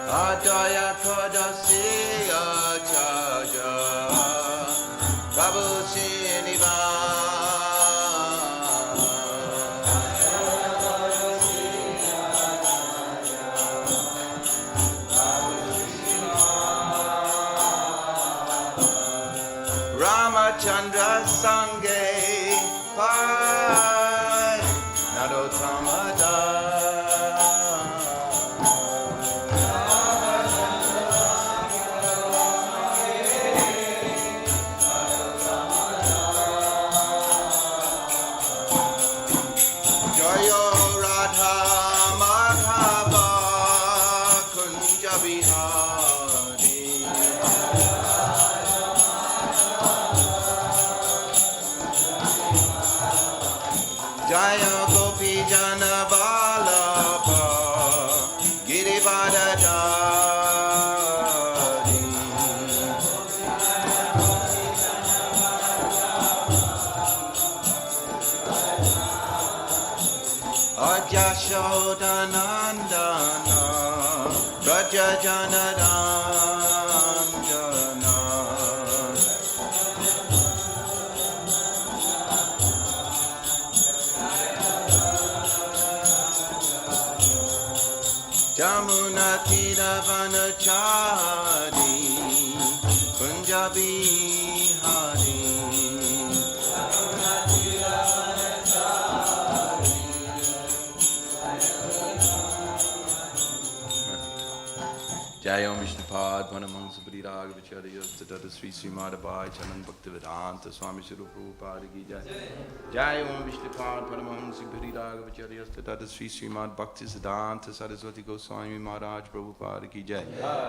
Adaya Kodasiya Chaja Prabhu Siniva Ramachandra Sange Pai Narotamada Jaya Gopi Jana Vallabha Girivardhari Ajashodanandana Raja Janaranjana Jamuna Tiravanachari Punjabi Hari Jai Om Vishnupad Vanamangsa Puriraga Vicharya Tata Sri Smara Chanan Bhaktivedanta Swami Shri Prabhupada Ki Jai Jai Om Vishnupad Vanamangsa Puriraga Vicharya Tata Sri Srimad Bhaktisiddhanta Saraswati Goswami Maharaj Prabhupada Ki Jai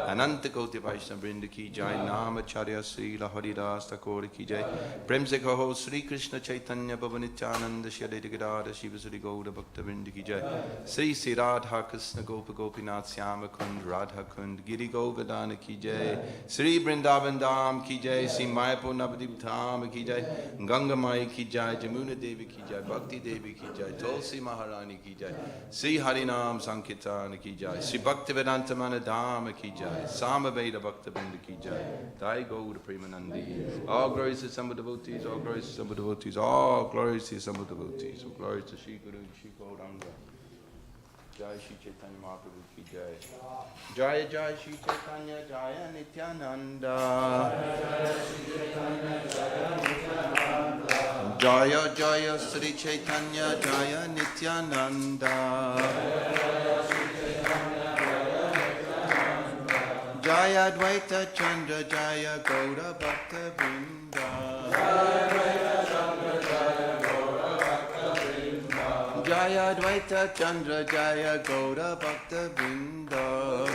Ananta Koti Vaishnava Vrinda Ki Jai Namacharya Sri Laharidas Thakur Ki Jai Prem Se Kaho Sri Krishna Caitanya Bhavanityananda Shri Advaita Gadadhara Shiva Sri Gaura Bhakta Vrinda Ki Jai Sri Sri Radha Krishna Gopa Gopinath Syama Kund Radha Kund Giri Govardhana Ki Jai Sri Vrindavan Dham Ki Jai Sri Mayapur Navadip Dham Ki Jai Ganga Mai Ki Jai Jamuna Devi Ki Jai Bhakti Devi Ki Jai Tulsi Maharani Ki Jai Sri Harinam Sankirtan Ki Jai Sri Bhaktivedanta Manadama Ki Jai Samaveda Bhakta Vrinda Ki Jai Dai Gaura Premanandi All glories to some devotees, all glories to some devotees, all glories to some devotees, all glories to Shri Guru Shri Gauranga Jai Shri Caitanya Mahaprabhu Ki Jai Jaya Jaya Shri Caitanya Jaya Nityananda Jaya Jaya Sri Caitanya Jaya Nityananda Jaya Advaita Chandra Jaya Gaura Bhakta Vrinda Jaya Advaita Chandra Jaya Gaura Bhakta Vrinda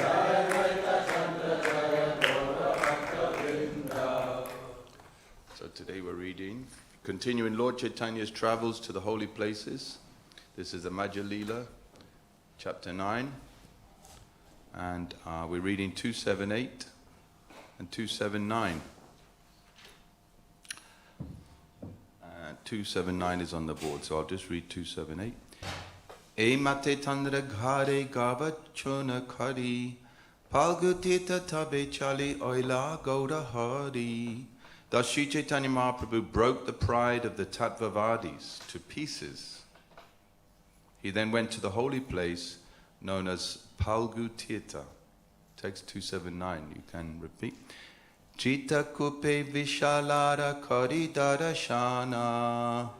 So today we're reading, continuing Lord Chaitanya's travels to the holy places. This is the Madhya Leela, chapter 9. And we're reading 278 and 279. 279 is on the board, so I'll just read 278. E mate tandra ghare gavachona khari palgutita tabe chali oila gaura hari. Thus Sri Chaitanya Mahaprabhu broke the pride of the Tattvavadis to pieces. He then went to the holy place known as Palgu Tirtha. Text 279, you can repeat. Chita kupe vishalara kari darashana.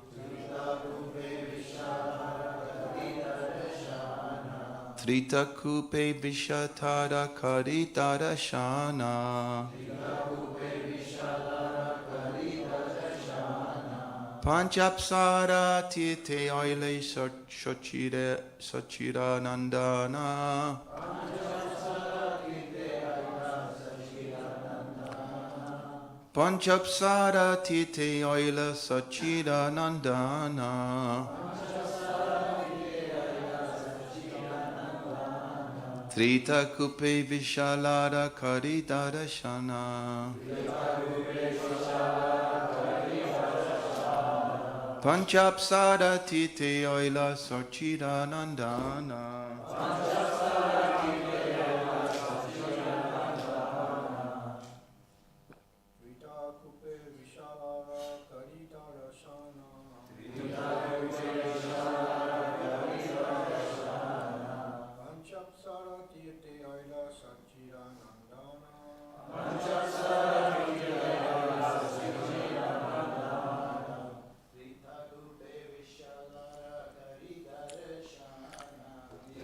Trita kupe vishatara kari darashana. Panchapsara tirthe oile sochira nandana. Panchapsara tirthe oile sochira nandana. Trita kupe vishalara karidara shana. Panchapsara tite oila sochira nandana.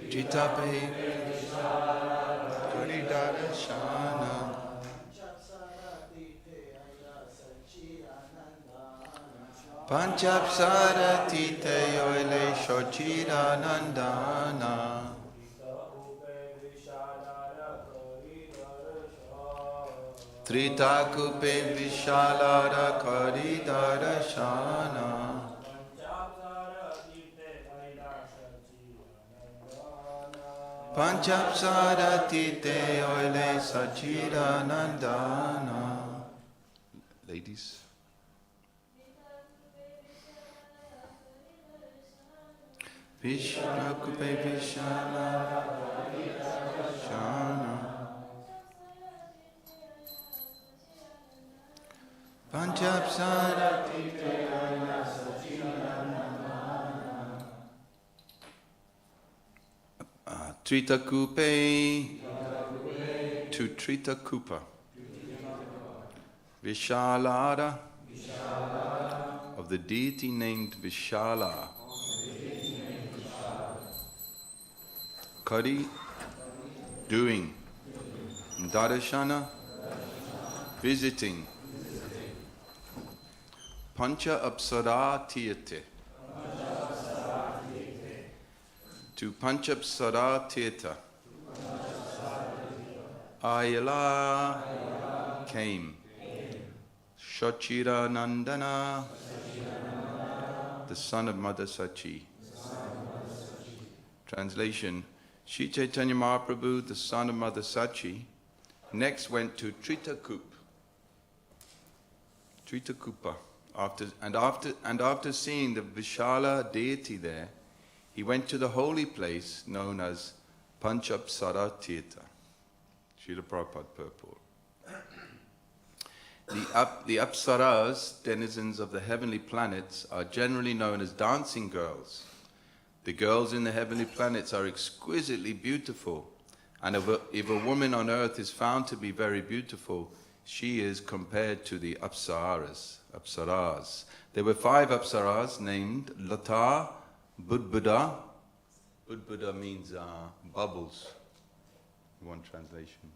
Jitape Karidara Shana. Panchapsara tite oile shochira nandana. Tritakupe vishalara karidara shana. Panchapsara tite oile sachira nandana. Ladies. Vishnu kupe vishala shana. Panchapsara tite oile sachira nandana. Tritakupe to Tritakupa. Vishalara of the deity named Vishala. Kari, doing. Darashana, visiting. Pancha Apsara Tirtha. To Panchapsara Tirtha. Ayala came. Shachira Nandana, the son of Mother Sachi. Translation: Sri Caitanya Mahaprabhu, the son of Mother Sachi, next went to Tritakupa. After seeing the Vishala deity there, he went to the holy place known as Panchapsara Tirtha. Srila Prabhupada purport. The Apsaras, denizens of the heavenly planets, are generally known as dancing girls. The girls in the heavenly planets are exquisitely beautiful, and if a woman on earth is found to be very beautiful, she is compared to the Apsaras. There were 5 Apsaras named Lata, Budbuda. Budbuda means bubbles. One translation.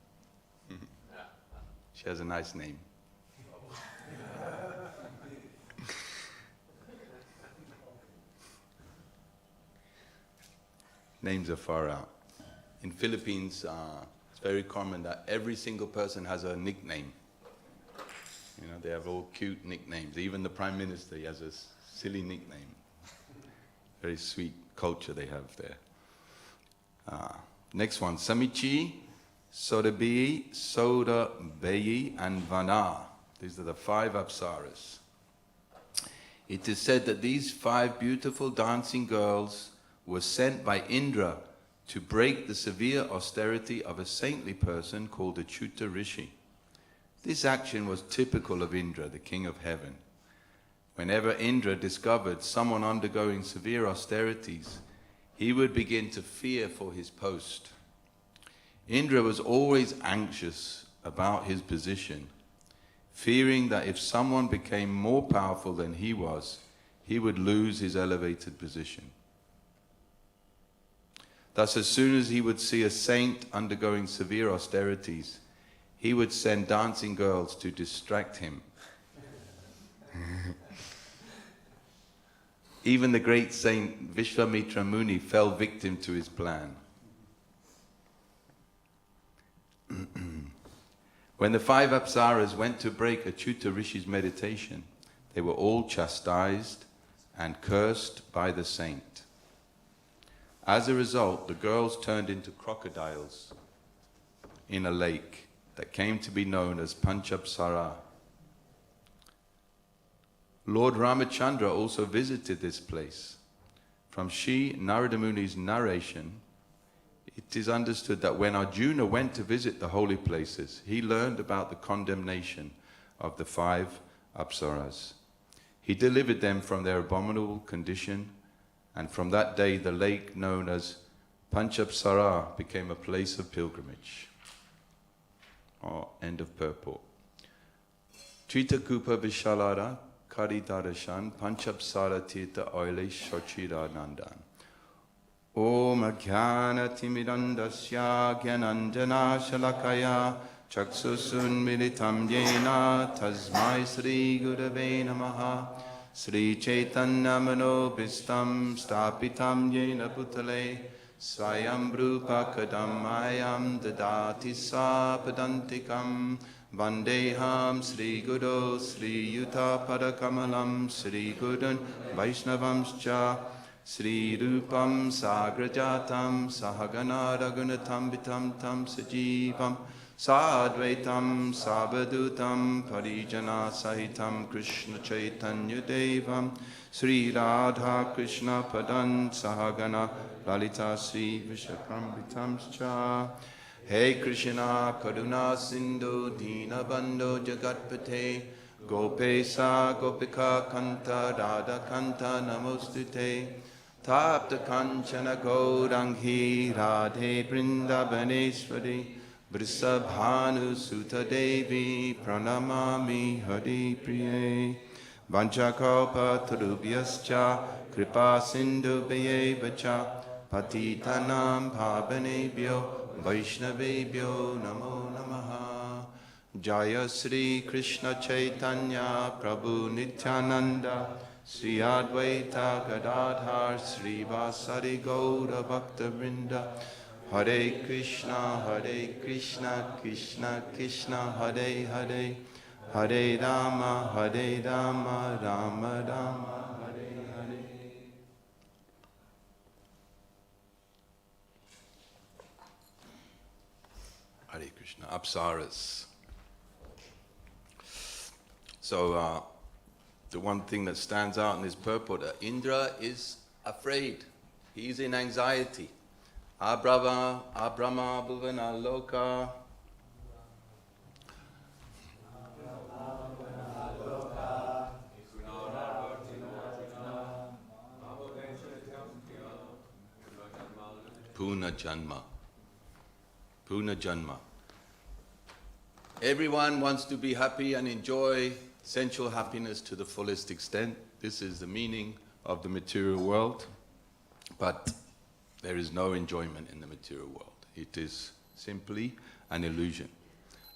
She has a nice name. Names are far out. In Philippines, it's very common that every single person has a nickname. You know, they have all cute nicknames. Even the Prime Minister, he has a silly nickname. Very sweet culture they have there. Next one, Samichi, Sodabi, Sodabayi, and Vana. These are the 5 Apsaras. It is said that these 5 beautiful dancing girls were sent by Indra to break the severe austerity of a saintly person called a Achyuta Rishi. This action was typical of Indra, the king of heaven. Whenever Indra discovered someone undergoing severe austerities, he would begin to fear for his post. Indra was always anxious about his position, fearing that if someone became more powerful than he was, he would lose his elevated position. Thus, as soon as he would see a saint undergoing severe austerities, he would send dancing girls to distract him. Even the great saint Vishwamitra Muni fell victim to his plan. When the 5 Apsaras went to break Achyuta Rishi's meditation, they were all chastised and cursed by the saint. As a result, the girls turned into crocodiles in a lake that came to be known as Panchapsara. Lord Ramachandra also visited this place. From Sri Narada Muni's narration, it is understood that when Arjuna went to visit the holy places, he learned about the condemnation of the 5 Apsaras. He delivered them from their abominable condition, and from that day the lake known as Panchapsara became a place of pilgrimage. End of purport. Tritakupa Vishalara Karitarashan Panchapsara Tirtha Oile Shochira Nandan. Om Ajnana Timirandasya Gyananjana Shalakaya Chaksusun Militam Yena Tasmai Sri Gurave Namaha Sri Chaitanya Manobhistam Stapitam Yena Putale Swayam Rupa Kadamayam Dadati Sapadantikam Vandeham Sri Guru Sri Yuta Padakamalam Sri Gurun Vaishnavamscha Sri Rupam Sagrajatam Sahagana Ragunatam Vitam Tam Sajivam Sadvaitam Sabadutam Parijana Sahitam Krishna Chaitanya Devam Sri Radha Krishna Padan Sahagana Lalita Sri Vishakam Vitamscha. Hey Krishna Karuna Sindhu Dina Bandho Jagatpate Gopesa Gopika Kanta Radha Kanta Namostute Tapta Kanchana Gauranghi Radhe Vrindavaneshwari Vrisabhanu Sutta Devi Pranamami Hari Priye Vanchakalpa Tarubhyascha Kripa Sindhu Vacha Patitanam Bhavanebhyo Vaishnavebhyo Namo Namaha. Jaya Sri Krishna Chaitanya Prabhu Nityananda Sri Advaita Gadadhar Sri Vasari Gaura Bhakta Vrinda. Hare Krishna Krishna Krishna Hare Hare Hare Rama Rama Rama Hare Hare. Hare Krishna. Apsaras. So the one thing that stands out in this purport, Indra is afraid. He's in anxiety. Abrahma Bhuvana Loka. Puna Janma. Everyone wants to be happy and enjoy sensual happiness to the fullest extent. This is the meaning of the material world. But there is no enjoyment in the material world. It is simply an illusion.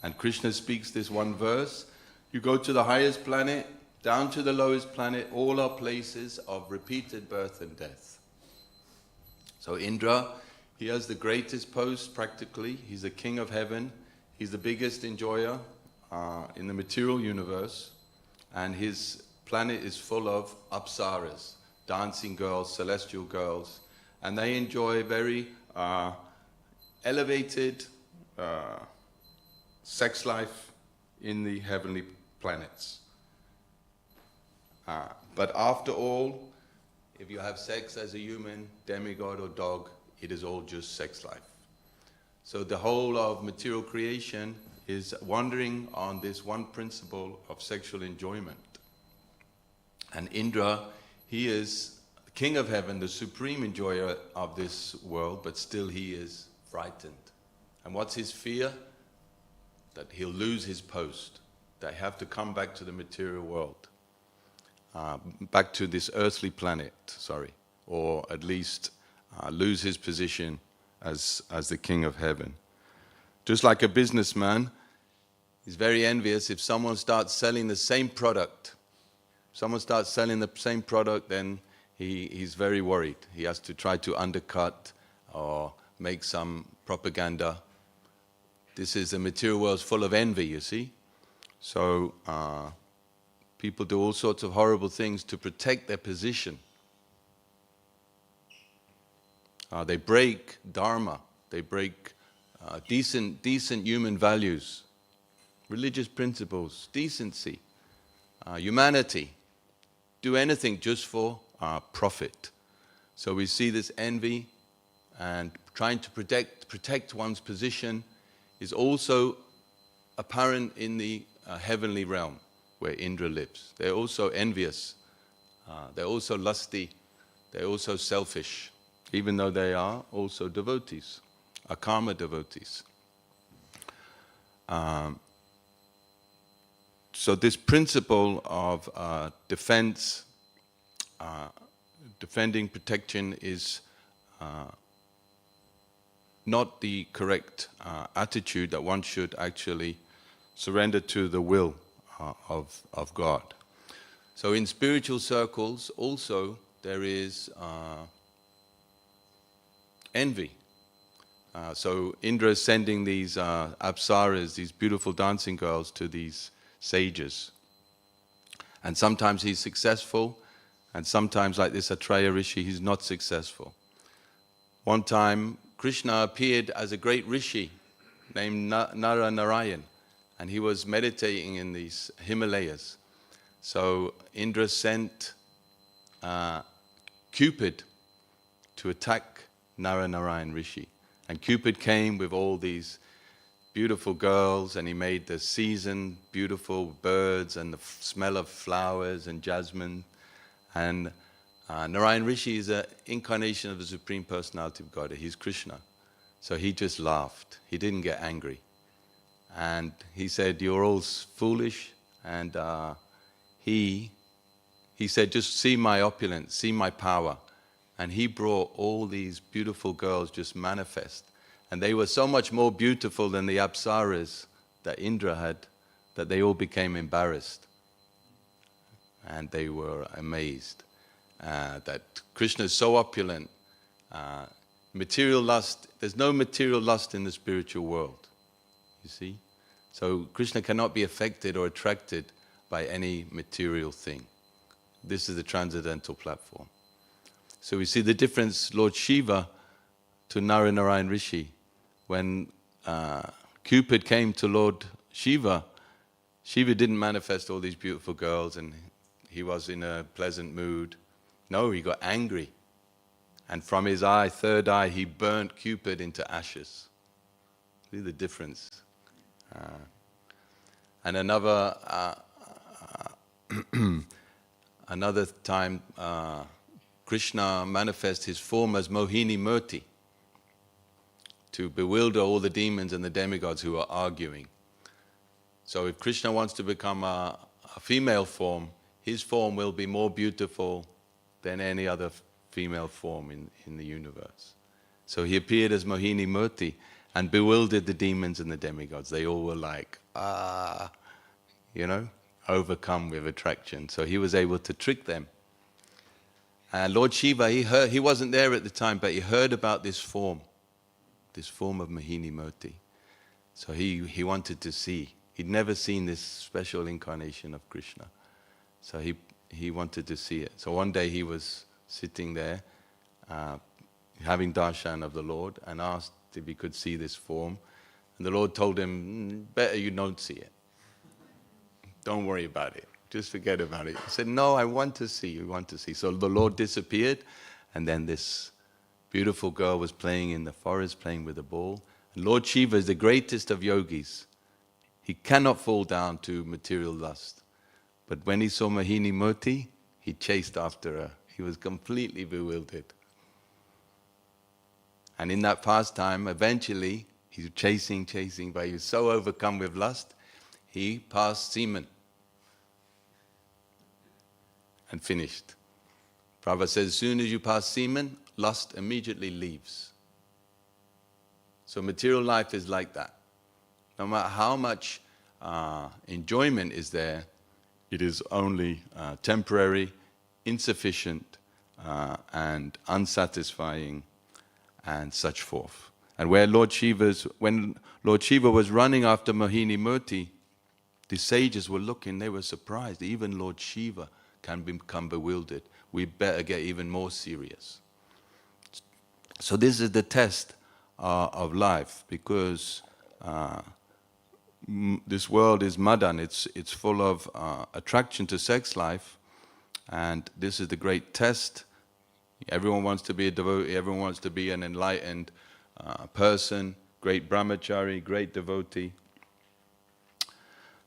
And Krishna speaks this one verse. You go to the highest planet, down to the lowest planet, all are places of repeated birth and death. So Indra, he has the greatest post practically. He's the king of heaven. He's the biggest enjoyer in the material universe. And his planet is full of apsaras, dancing girls, celestial girls. And they enjoy very elevated sex life in the heavenly planets. But after all, if you have sex as a human, demigod or dog, it is all just sex life. So the whole of material creation is wandering on this one principle of sexual enjoyment. And Indra, he is the king of heaven, the supreme enjoyer of this world, but still he is frightened. And what's his fear? That he'll lose his post, that he have to come back to the material world, back to this earthly planet, or at least lose his position as the king of heaven. Just like a businessman, he's very envious if someone starts selling the same product. Then he's very worried. He has to try to undercut or make some propaganda. This is the material world full of envy, you see. So people do all sorts of horrible things to protect their position. They break dharma. They break decent human values, religious principles, decency, humanity. Do anything just for profit. So we see this envy and trying to protect one's position is also apparent in the heavenly realm where Indra lives. They're also envious. They're also lusty. They're also selfish, even though they are also devotees, karma devotees. So this principle of defense, defending protection is not the correct attitude that one should actually surrender to the will of God. So in spiritual circles also there is envy. So Indra is sending these apsaras, these beautiful dancing girls, to these sages. And sometimes he's successful, and sometimes, like this Atraya Rishi, he's not successful. One time, Krishna appeared as a great rishi named Narayan, and he was meditating in these Himalayas. So Indra sent Cupid to attack Narayan Rishi. And Cupid came with all these beautiful girls, and he made the season beautiful birds and the smell of flowers and jasmine. And Narayan Rishi is an incarnation of the Supreme Personality of Godhead. He's Krishna. So he just laughed. He didn't get angry. And he said, "You're all foolish." And he said, "Just see my opulence, see my power." And he brought all these beautiful girls just manifest. And they were so much more beautiful than the apsaras that Indra had, that they all became embarrassed. And they were amazed that Krishna is so opulent. Material lust, there's no material lust in the spiritual world, you see. So Krishna cannot be affected or attracted by any material thing. This is the transcendental platform. So we see the difference, Lord Shiva to Narayan Rishi. When Cupid came to Lord Shiva, Shiva didn't manifest all these beautiful girls and he was in a pleasant mood. No, he got angry. And from his eye, third eye, he burnt Cupid into ashes. See the difference. And another time, Krishna manifests his form as Mohini Murti to bewilder all the demons and the demigods who are arguing. So if Krishna wants to become a female form, his form will be more beautiful than any other female form in the universe. So he appeared as Mohini Murti and bewildered the demons and the demigods. They all were like, overcome with attraction. So he was able to trick them. And Lord Shiva, he wasn't there at the time, but he heard about this form of Mohini Murti. So he wanted to see. He'd never seen this special incarnation of Krishna. So he wanted to see it. So one day he was sitting there, having darshan of the Lord, and asked if he could see this form. And the Lord told him, "Better you don't see it. Don't worry about it. Just forget about it." He said, "No, I want to see. I want to see." So the Lord disappeared, and then this beautiful girl was playing in the forest, playing with a ball. And Lord Shiva is the greatest of yogis. He cannot fall down to material lust. But when he saw Mohini Murti, he chased after her. He was completely bewildered. And in that pastime, eventually, he's chasing, but he was so overcome with lust, he passed semen and finished. Prabhupada says, as soon as you pass semen, lust immediately leaves. So material life is like that. No matter how much enjoyment is there, it is only temporary, insufficient, and unsatisfying, and such forth. And when Lord Shiva was running after Mohini Murti, the sages were looking, they were surprised. Even Lord Shiva can become bewildered. We better get even more serious. So this is the test of life, because this world is madan, it's full of attraction to sex life, and this is the great test. Everyone wants to be a devotee, everyone wants to be an enlightened person, great brahmachari, great devotee.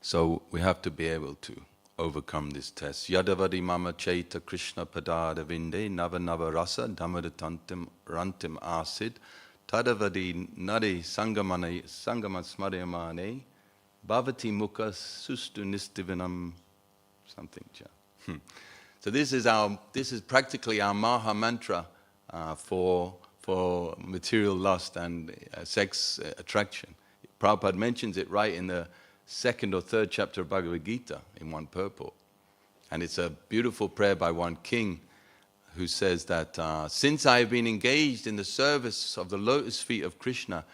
So we have to be able to overcome this test. Yadavadi mama chaita Krishna padada vinde nava nava rasa dhamadatantim rantim asid tadavadi nadi sangamana smaryamane bhavati mukha sustu nistivinam something. So this is practically our Maha Mantra for material lust and sex attraction. Prabhupada mentions it right in the 2nd or 3rd chapter of Bhagavad Gita in one purport. And it's a beautiful prayer by one king who says that since I have been engaged in the service of the lotus feet of Krishna,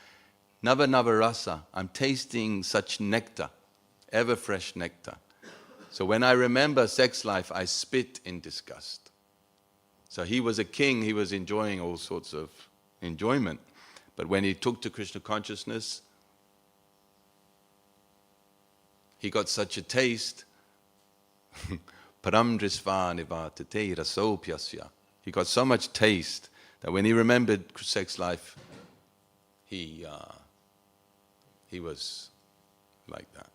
Nava Nava Rasa, I'm tasting such nectar, ever fresh nectar. So when I remember sex life, I spit in disgust. So he was a king, he was enjoying all sorts of enjoyment. But when he took to Krishna consciousness, he got such a taste. Param drisva nivatate rasopyasya. He got so much taste that when he remembered sex life, he was like that.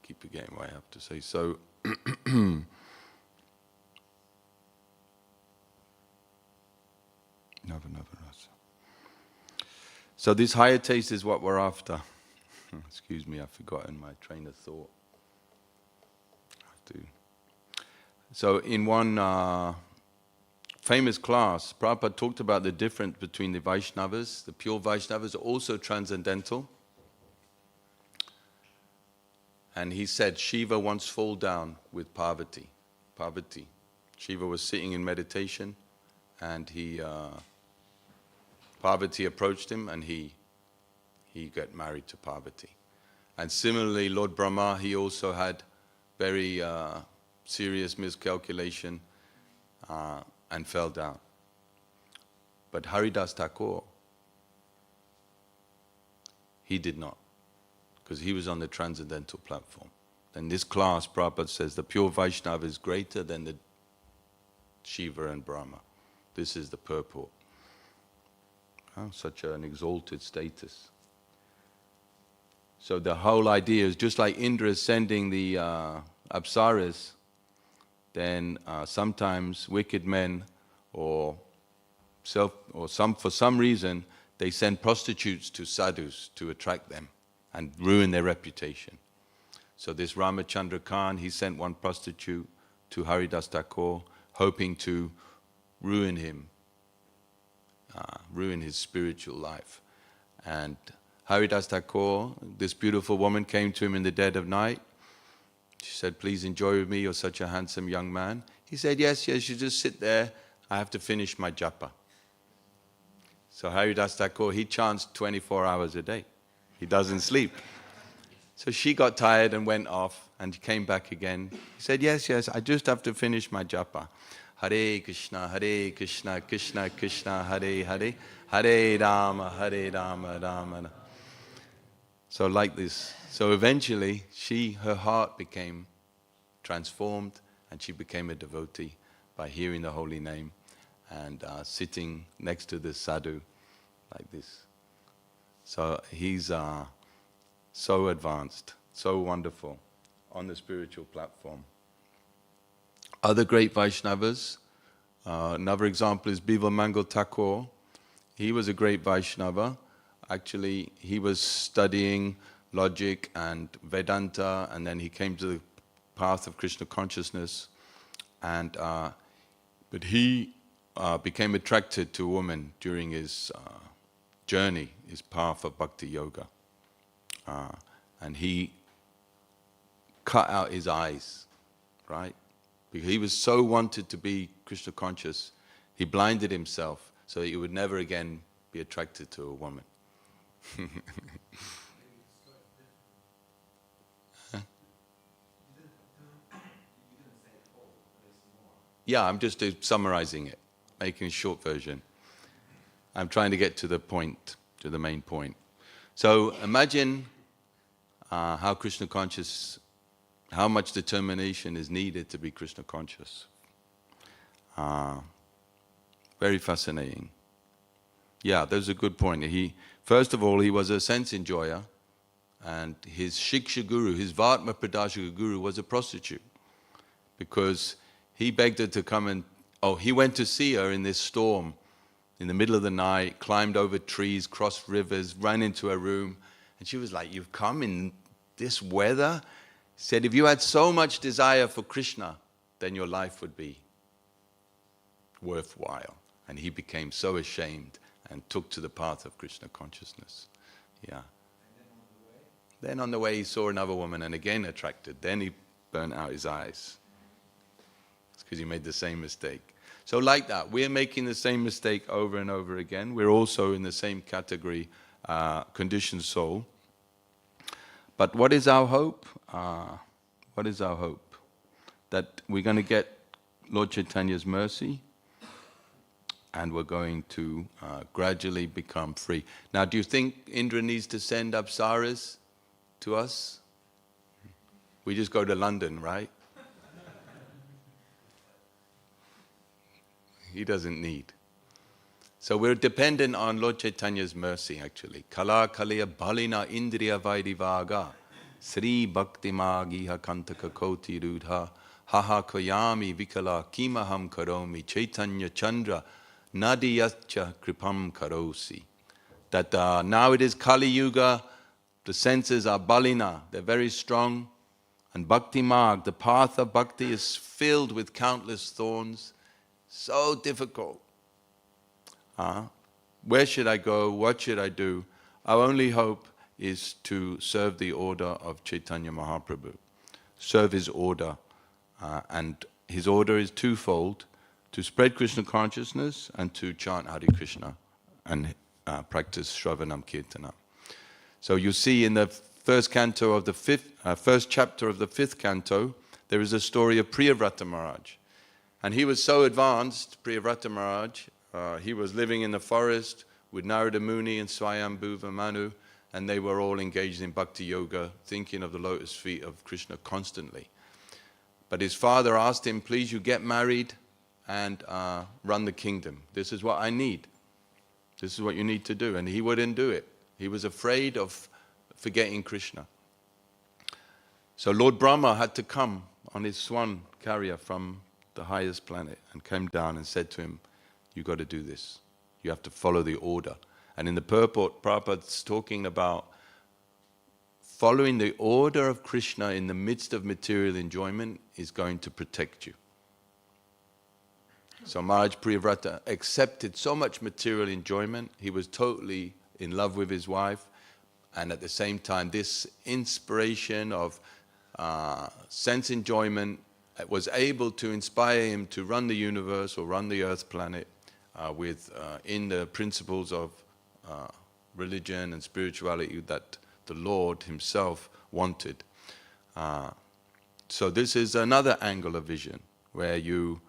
Keep forgetting what I have to say. So, Nava Nava Rasa. So this higher taste is what we're after. Excuse me, I've forgotten my train of thought. So in one famous class, Prabhupada talked about the difference between the Vaishnavas. The pure Vaishnavas are also transcendental. And he said Shiva once fell down with Parvati. Shiva was sitting in meditation, and Parvati approached him, and he got married to Parvati. And similarly, Lord Brahma, he also had very serious miscalculation and fell down. But Haridas Thakur, he did not, because he was on the transcendental platform. In this class, Prabhupada says the pure Vaishnava is greater than the Shiva and Brahma. This is the purport. Such an exalted status. So the whole idea is just like Indra is sending the Apsaras, then sometimes wicked men for some reason, they send prostitutes to sadhus to attract them and ruin their reputation. So this Ramachandra Khan, he sent one prostitute to Haridas Thakur, hoping to ruin him, ruin his spiritual life. And Haridas Thakur, this beautiful woman, came to him in the dead of night. She said, "Please enjoy with me, you're such a handsome young man." He said, yes, you just sit there, I have to finish my japa. So Haridas Thakur, he chants 24 hours a day. He doesn't sleep. So she got tired and went off and came back again. He said, yes, I just have to finish my japa. Hare Krishna, Krishna Krishna, Hare Hare, Hare Rama, Rama Rama. So like this. So eventually, her heart became transformed, and she became a devotee by hearing the holy name and sitting next to the sadhu like this. So he's so advanced, so wonderful on the spiritual platform. Other great Vaishnavas, another example is Bivamangal Thakur. He was a great Vaishnava. Actually, he was studying logic and Vedanta, and then he came to the path of Krishna consciousness. And but he became attracted to a woman during his journey, his path of bhakti yoga. And he cut out his eyes, right? Because he was so wanted to be Krishna conscious, he blinded himself so that he would never again be attracted to a woman. Yeah, I'm just summarizing it. making a short version. I'm trying to get to the point, to the main point. So imagine how Krishna conscious, how much determination is needed to be Krishna conscious. Very fascinating. Yeah, that's a good point. First of all, he was a sense enjoyer, and his Shiksha Guru, his Vatma Pradashika Guru, was a prostitute, because he begged her to come and, he went to see her in this storm in the middle of the night, climbed over trees, crossed rivers, ran into her room, and she was like, "You've come in this weather?" Said, "If you had so much desire for Krishna, then your life would be worthwhile." And he became so ashamed and took to the path of Krishna consciousness. Yeah. Then on the way he saw another woman and again attracted. Then he burnt out his eyes. It's because he made the same mistake. So like that, we're making the same mistake over and over again. We're also in the same category, conditioned soul. But what is our hope? What is our hope? That we're going to get Lord Chaitanya's mercy, and we're going to gradually become free. Now, do you think Indra needs to send apsaras to us? We just go to London, right? He doesn't need. So we're dependent on Lord Chaitanya's mercy, actually. Kala kaliya balina indriya vaidivaga Sri bhakti magiha kantaka koti rudha haha koyami vikala kimaham karomi Chaitanya chandra nadiyatcha kripam karosi. That now it is Kali Yuga, the senses are balina, they're very strong, and bhakti marg, the path of bhakti, is filled with countless thorns, so difficult. Where should I go? What should I do? Our only hope is to serve the order of Chaitanya Mahaprabhu, serve his order, and his order is twofold: to spread Krishna consciousness and to chant Hare Krishna and practice Shravanam Kirtanam. So you see in the first canto of the first chapter of the 5th canto, there is a story of Priyavrata Maharaj. And he was so advanced, Priyavrata Maharaj, he was living in the forest with Narada Muni and Swayambhuva Manu, and they were all engaged in bhakti yoga, thinking of the lotus feet of Krishna constantly. But his father asked him, "Please, you get married and run the kingdom. This is what I need. This is what you need to do." And he wouldn't do it. He was afraid of forgetting Krishna. So Lord Brahma had to come on his swan carrier from the highest planet and came down and said to him, "You got to do this. You have to follow the order." And in the purport, Prabhupada's talking about following the order of Krishna in the midst of material enjoyment is going to protect you. So Maharaj Priyavrata accepted so much material enjoyment. He was totally in love with his wife, and at the same time this inspiration of sense enjoyment was able to inspire him to run the universe or run the earth planet in the principles of religion and spirituality that the Lord himself wanted. So this is another angle of vision where you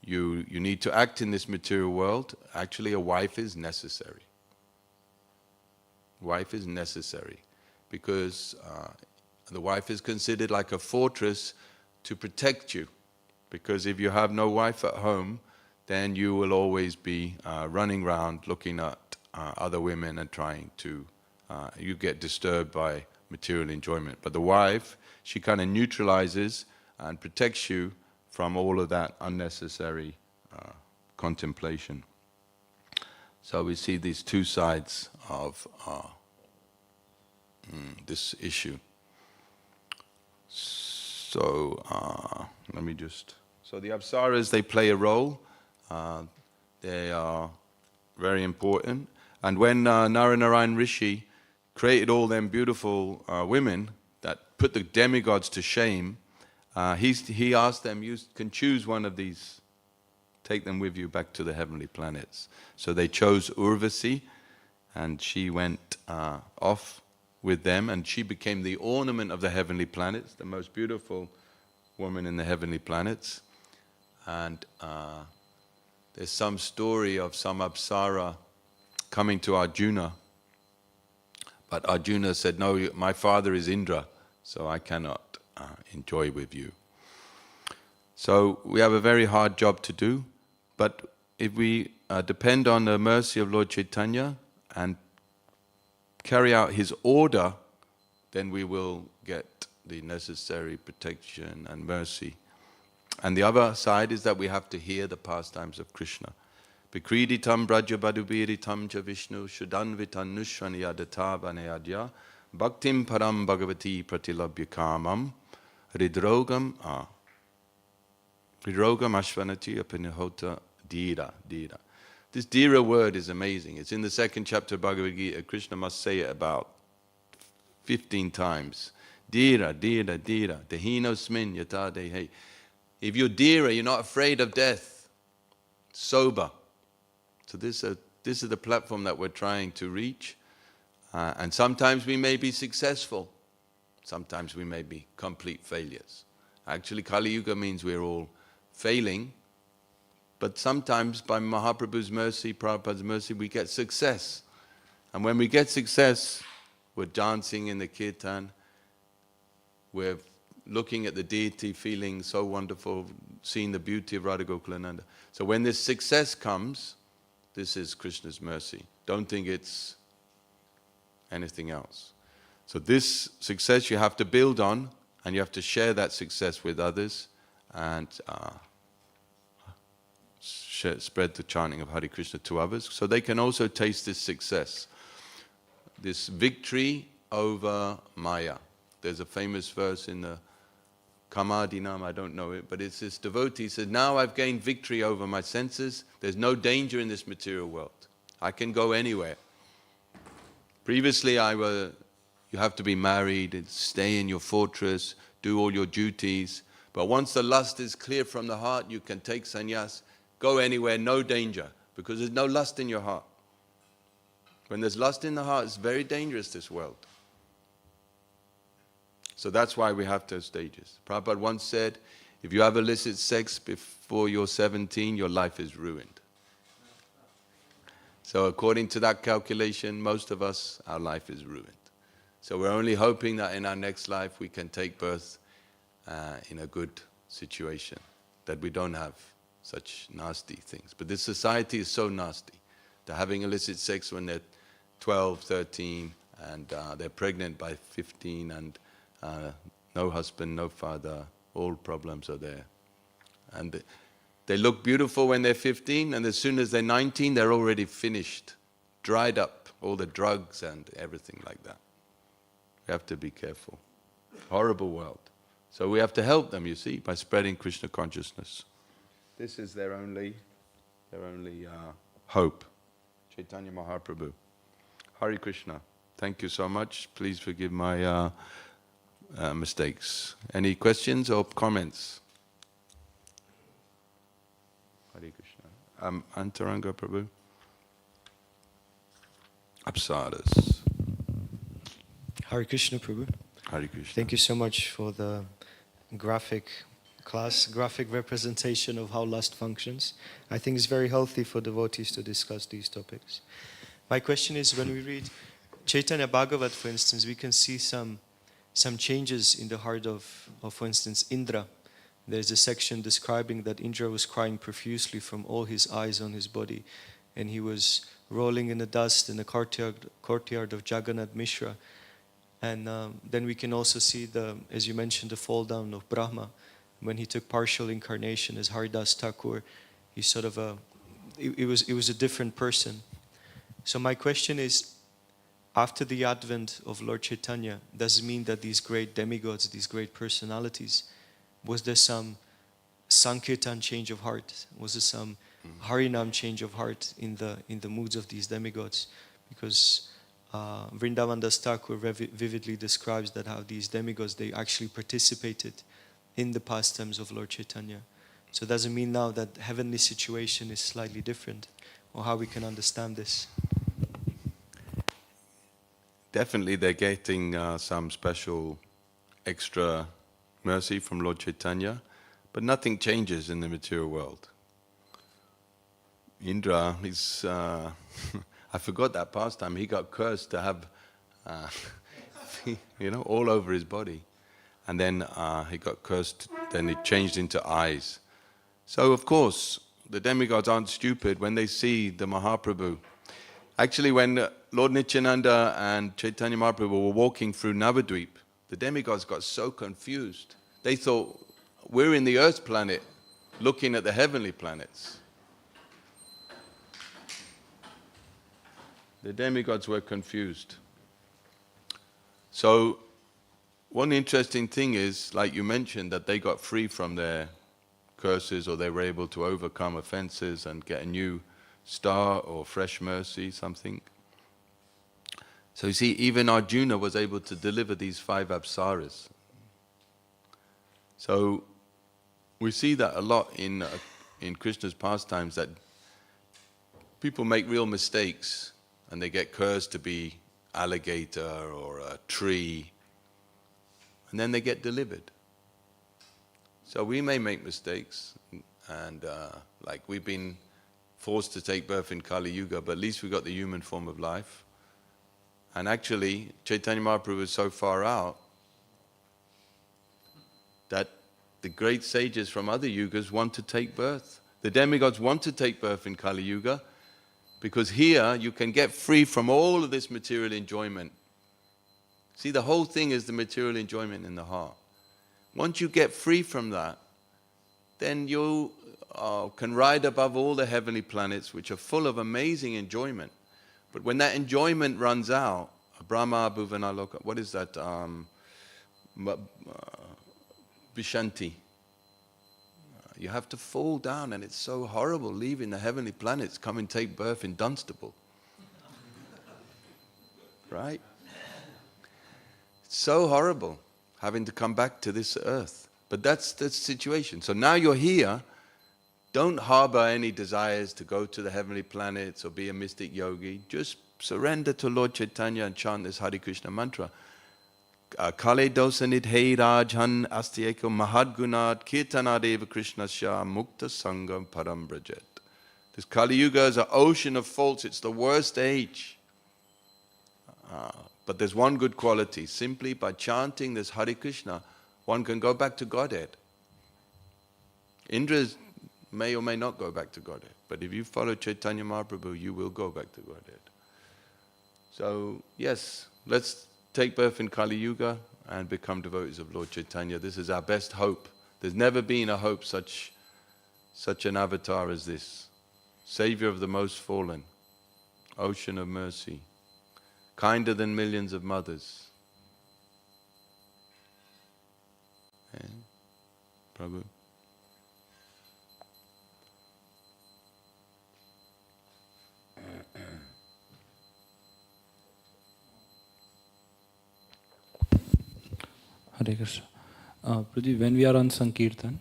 need to act in this material world. Actually, a wife is necessary. Wife is necessary because the wife is considered like a fortress to protect you. Because if you have no wife at home, then you will always be running around looking at other women and trying to, you get disturbed by material enjoyment. But the wife, she kind of neutralizes and protects you from all of that unnecessary contemplation. So we see these two sides of this issue. So let me just... So the Apsaras, they play a role. They are very important. And when Naranarayan Rishi created all them beautiful women that put the demigods to shame, he asked them, you can choose one of these, take them with you back to the heavenly planets. So they chose Urvasi, and she went off with them, and she became the ornament of the heavenly planets, the most beautiful woman in the heavenly planets. And there's some story of some Apsara coming to Arjuna. But Arjuna said, no, my father is Indra, so I cannot enjoy with you. So we have a very hard job to do, but if we depend on the mercy of Lord Caitanya and carry out his order, then we will get the necessary protection and mercy. And the other side is that we have to hear the pastimes of Krishna. Vikriditam brajabadubiritam cha Vishnu shudanvitan nushvaniyadata vanayadya bhaktim param bhagavati pratilabhyakamam ridrogam ashvanati apinihota dhira. This dhira word is amazing. It's in the second chapter of Bhagavad Gita. Krishna must say it about 15 times. Dhira, dehinosmin yata dehe. If you're dhira, you're not afraid of death. Sober. So this is the platform that we're trying to reach. And sometimes we may be successful. Sometimes we may be complete failures. Actually, Kali Yuga means we're all failing. But sometimes by Mahaprabhu's mercy, Prabhupada's mercy, we get success. And when we get success, we're dancing in the kirtan. We're looking at the deity, feeling so wonderful, seeing the beauty of Radha Gokulananda. So when this success comes, this is Krishna's mercy. Don't think it's anything else. So this success you have to build on, and you have to share that success with others, and spread the chanting of Hare Krishna to others, so they can also taste this success, this victory over Maya. There's a famous verse in the Kamadinam, I don't know it, but it's this devotee says, now I've gained victory over my senses, there's no danger in this material world. I can go anywhere. Previously you have to be married, stay in your fortress, do all your duties, but once the lust is clear from the heart, you can take sannyas, go anywhere, no danger, because there's no lust in your heart. When there's lust in the heart, it's very dangerous, this world. So that's why we have those stages. Prabhupada once said, if you have illicit sex before you're 17, your life is ruined. So according to that calculation, most of us, our life is ruined. So we're only hoping that in our next life we can take birth in a good situation, that we don't have such nasty things. But this society is so nasty. They're having illicit sex when they're 12, 13, and they're pregnant by 15, and no husband, no father, all problems are there. And they look beautiful when they're 15, and as soon as they're 19, they're already finished, dried up, all the drugs and everything like that. We have to be careful. Horrible world. So we have to help them, you see, by spreading Krishna consciousness. This is their only hope. Chaitanya Mahaprabhu. Hare Krishna. Thank you so much. Please forgive my mistakes. Any questions or comments? Hare Krishna. Antaranga Prabhu. Apsaras. Hare Krishna Prabhu. Hare Krishna. Thank you so much for the graphic representation of how lust functions. I think it's very healthy for devotees to discuss these topics. My question is, when we read Chaitanya Bhagavat, for instance, we can see some changes in the heart of, for instance, Indra. There's a section describing that Indra was crying profusely from all his eyes on his body, and he was rolling in the dust in the courtyard of Jagannath Mishra. And then we can also see as you mentioned, the fall down of Brahma. When he took partial incarnation as Haridas Thakur, he sort of it was a different person. So my question is, after the advent of Lord Chaitanya, does it mean that these great demigods, these great personalities, was there some Sankirtan change of heart? Was there some Harinam change of heart in the moods of these demigods? Because Vrindavan Das Thakur vividly describes that how these demigods, they actually participated in the pastimes of Lord Chaitanya. So does it mean now that heavenly situation is slightly different? Or how we can understand this? Definitely they're getting some special extra mercy from Lord Chaitanya, but nothing changes in the material world. Indra, he's, I forgot that pastime, he got cursed to have, all over his body. And then he got cursed, then it changed into eyes. So of course, the demigods aren't stupid when they see the Mahaprabhu. Actually, when Lord Nityananda and Caitanya Mahaprabhu were walking through Navadvip, the demigods got so confused. They thought, we're in the earth planet, looking at the heavenly planets. The demigods were confused. So, one interesting thing is, like you mentioned, that they got free from their curses, or they were able to overcome offenses and get a new star or fresh mercy, something. So you see, even Arjuna was able to deliver these 5 apsaras. So we see that a lot in Krishna's pastimes, that people make real mistakes and they get cursed to be alligator or a tree, and then they get delivered. So we may make mistakes, and like we've been forced to take birth in Kali Yuga, but at least we got the human form of life. And actually, Caitanya Mahaprabhu is so far out that the great sages from other yugas want to take birth. The demigods want to take birth in Kali Yuga, because here you can get free from all of this material enjoyment. See, the whole thing is the material enjoyment in the heart. Once you get free from that, then you can ride above all the heavenly planets, which are full of amazing enjoyment. But when that enjoyment runs out, Brahma, Bhuvana, Loka, what is that? Vishanti. You have to fall down, and it's so horrible leaving the heavenly planets, come and take birth in Dunstable. Right? It's so horrible having to come back to this earth. But that's the situation. So now you're here, don't harbor any desires to go to the heavenly planets or be a mystic yogi. Just surrender to Lord Chaitanya and chant this Hare Krishna mantra. Kale dosanit hey rajhan astyeko mahadgunat kirtanadeva krishnasya mukta sangam param brajet. This Kali Yuga is an ocean of faults. It's the worst age. But there's one good quality. Simply by chanting this Hare Krishna, one can go back to Godhead. Indra may or may not go back to Godhead. But if you follow Caitanya Mahaprabhu, you will go back to Godhead. So, yes, let's take birth in Kali Yuga and become devotees of Lord Chaitanya. This is our best hope. There's never been a hope such an avatar as this. Savior of the most fallen, ocean of mercy, kinder than millions of mothers. Prabhu. Hare Krishna. Prabhuji, when we are on Sankirtan,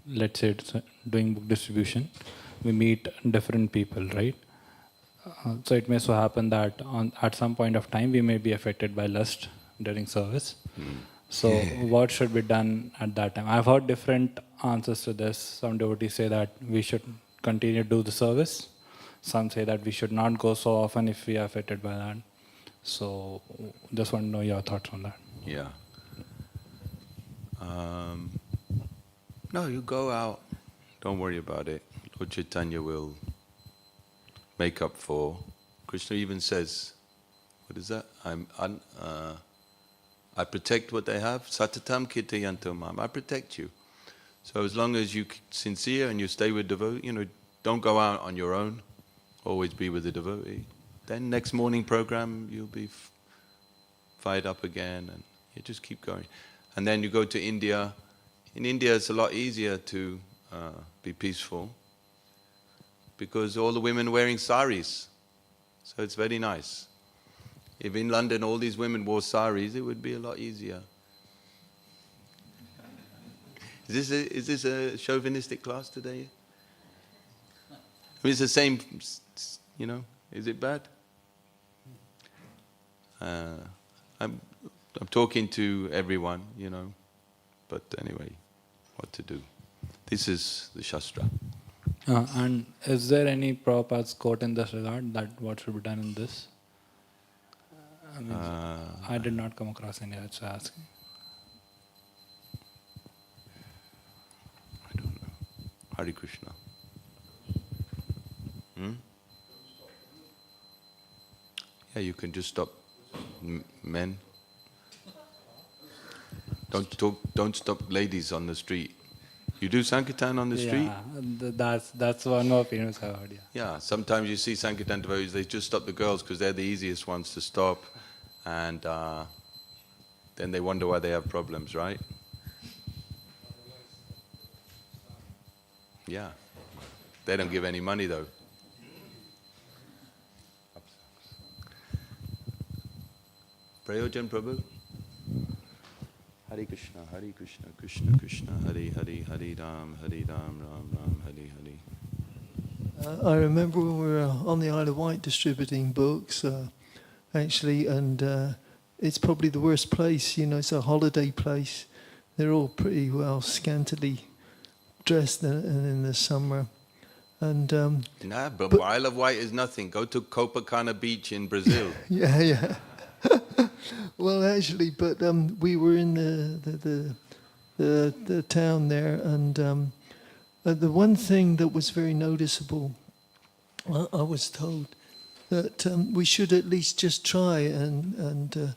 let's say it's doing book distribution, we meet different people, right? So it may so happen that at some point of time we may be affected by lust during service. So what should be done at that time? I've heard different answers to this. Some devotees say that we should continue to do the service. Some say that we should not go so often if we are affected by that. So just want to know your thoughts on that. Yeah. No, you go out. Don't worry about it. Lord Chaitanya will make up for. Krishna even says, what is that? I protect what they have. Satatam kitayanto mam. I protect you. So as long as you're sincere and you stay with devotee, don't go out on your own. Always be with the devotee. Then next morning program, you'll be fired up again, and you just keep going. And then you go to India. In India, it's a lot easier to be peaceful because all the women are wearing saris. So it's very nice. If in London all these women wore saris, it would be a lot easier. Is this a chauvinistic class today? I mean, it's the same, is it bad? I'm talking to everyone, but anyway, what to do? This is the Shastra. And is there any Prabhupada's quote in this regard that what should be done in this? I mean, I did not come across any, that's why I'm asking. I don't know. Hare Krishna. Yeah, you can just stop men. Don't stop ladies on the street. You do Sankirtan on the street? Yeah, that's one more opinions I've heard, yeah. Yeah, sometimes you see Sankirtan devotees, they just stop the girls because they're the easiest ones to stop, and then they wonder why they have problems, right? Yeah. They don't give any money though. Prayojan Prabhu? Hare Krishna, Hare Krishna, Krishna Krishna, Hare Hare, Hare Ram, Ram Ram, Hare Hare. I remember when we were on the Isle of Wight distributing books, actually, and it's probably the worst place, it's a holiday place. They're all pretty well scantily dressed in the summer. And Nah, but Isle of Wight is nothing. Go to Copacabana Beach in Brazil. yeah. Well, actually, but we were in the town there, and the one thing that was very noticeable, I was told that we should at least just try and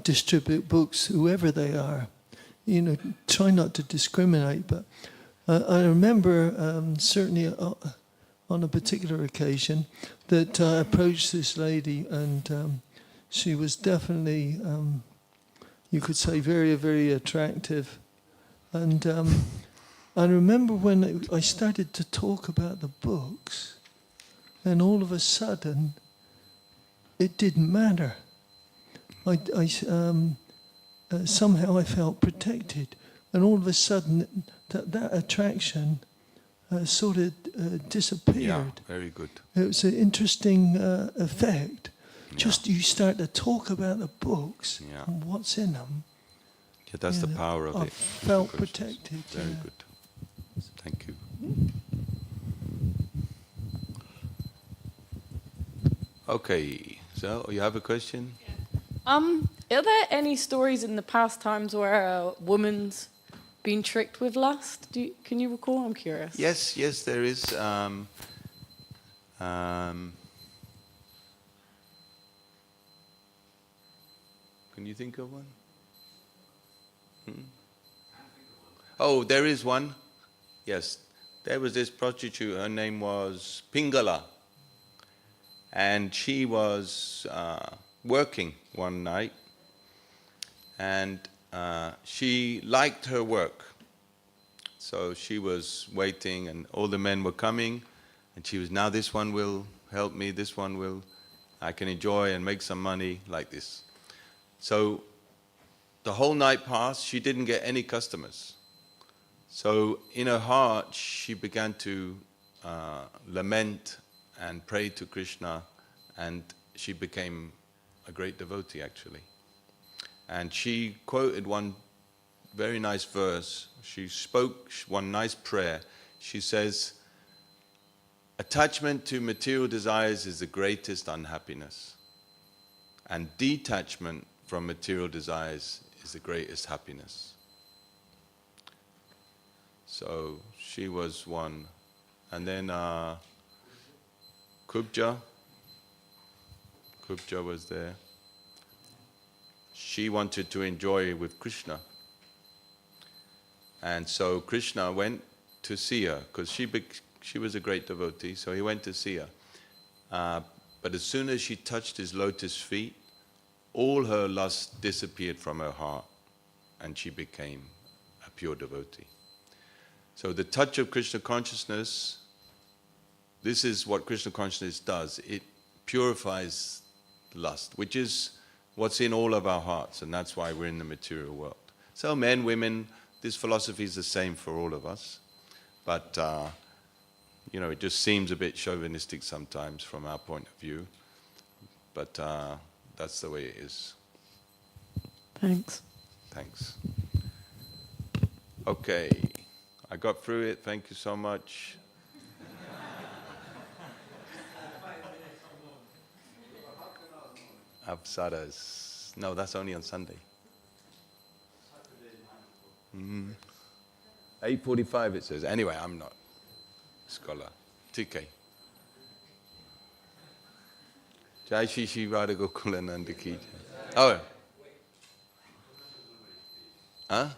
distribute books, whoever they are. Try not to discriminate. But I remember certainly on a particular occasion that I approached this lady, and she was definitely, you could say, very, very attractive. And I remember when I started to talk about the books, and all of a sudden, it didn't matter. Somehow I felt protected, and all of a sudden, that attraction sort of disappeared. Yeah, very good. It was an interesting effect. Just you start to talk about the books and what's in them. Yeah, that's the power of I it. felt protected. Very good. Thank you. Okay, so you have a question? Are there any stories in the past times where a woman's been tricked with lust? Can you recall? I'm curious. Yes, there is. Can you think of one? Oh, there is one. Yes, there was this prostitute. Her name was Pingala, and she was working one night, and she liked her work. So she was waiting, and all the men were coming, and she was, now this one will help me, this one will, I can enjoy and make some money like this. So the whole night passed, she didn't get any customers. So in her heart, she began to lament and pray to Krishna, and she became a great devotee actually. And she quoted one very nice verse. She spoke one nice prayer. She says, attachment to material desires is the greatest unhappiness, and detachment from material desires is the greatest happiness. So she was one. And then Kubja was there. She wanted to enjoy with Krishna. And so Krishna went to see her, because she was a great devotee, so he went to see her. But as soon as she touched his lotus feet, all her lust disappeared from her heart, and she became a pure devotee. So the touch of Krishna consciousness, this is what Krishna consciousness does. It purifies lust, which is what's in all of our hearts, and that's why we're in the material world. So men, women, this philosophy is the same for all of us. But, it just seems a bit chauvinistic sometimes from our point of view. But that's the way it is. Thanks. Thanks. Okay, I got through it. Thank you so much. Apsaras. No, that's only on Sunday. 8:45 it says. Anyway, I'm not a scholar. TK. Jai Shri Shri Radha Gokulananda Ki Jai. Oh. Huh?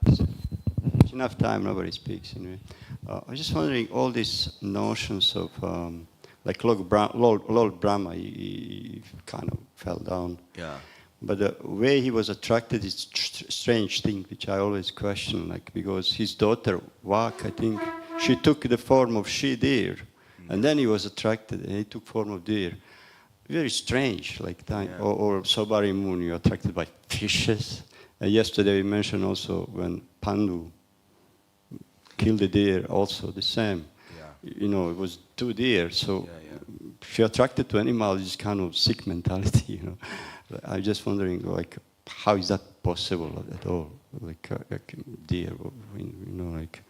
It's enough time, nobody speaks anyway. I was just wondering, all these notions of, like Lord Brahma, he kind of fell down. Yeah. But the way he was attracted is strange thing, which I always question, like, because his daughter, Vak, I think, she took the form of she-deer, and then he was attracted, and he took form of deer. Very strange, like that. Yeah. Or Sobari Moon, you're attracted by fishes. Yesterday we mentioned also when Pandu killed the deer, also the same. Yeah. You know, it was 2 deer, so Yeah. if you're attracted to animals, it's kind of sick mentality, you know. I'm just wondering, like, how is that possible at all? Like deer, you know, like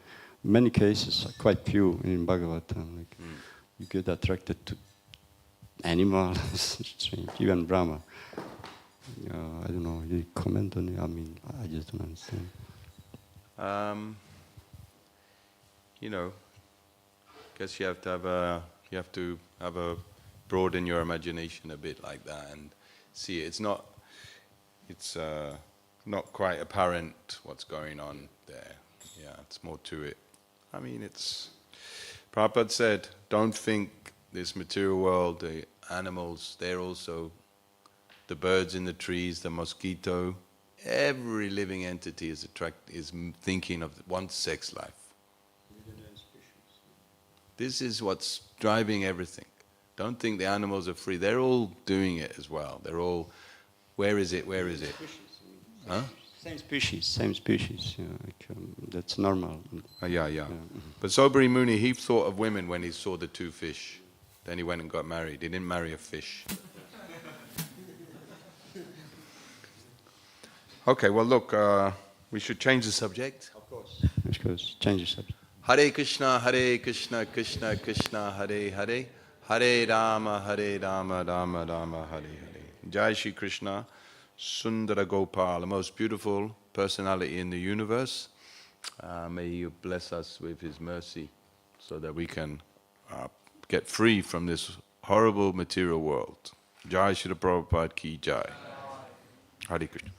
many cases, quite few in Bhagavatam, like you get attracted to animals, strange, even Brahma. I don't know, you comment on it? I mean, I just don't understand. You know, guess you have to have a broaden your imagination a bit like that and see it. It's not quite apparent what's going on there. Yeah, it's more to it. I mean, Prabhupada said, don't think this material world, the animals, they're also the birds in the trees, the mosquito. Every living entity is thinking of one sex life. This is what's driving everything. Don't think the animals are free. They're all doing it as well. They're all, where is it? Huh? Same species. You know, like, that's normal. Yeah. But Sobari Muni, he thought of women when he saw the 2 fish. Then he went and got married. He didn't marry a fish. Okay, well look, we should change the subject. Of course. Of course, change the subject. Hare Krishna, Krishna Krishna, Hare Hare, Hare Rama, Rama Rama, Hare Hare. Jai Shri Krishna, Sundara Gopal, the most beautiful personality in the universe. May you bless us with his mercy so that we can get free from this horrible material world. Jai Shri Prabhupada Ki Jai. Hare Krishna.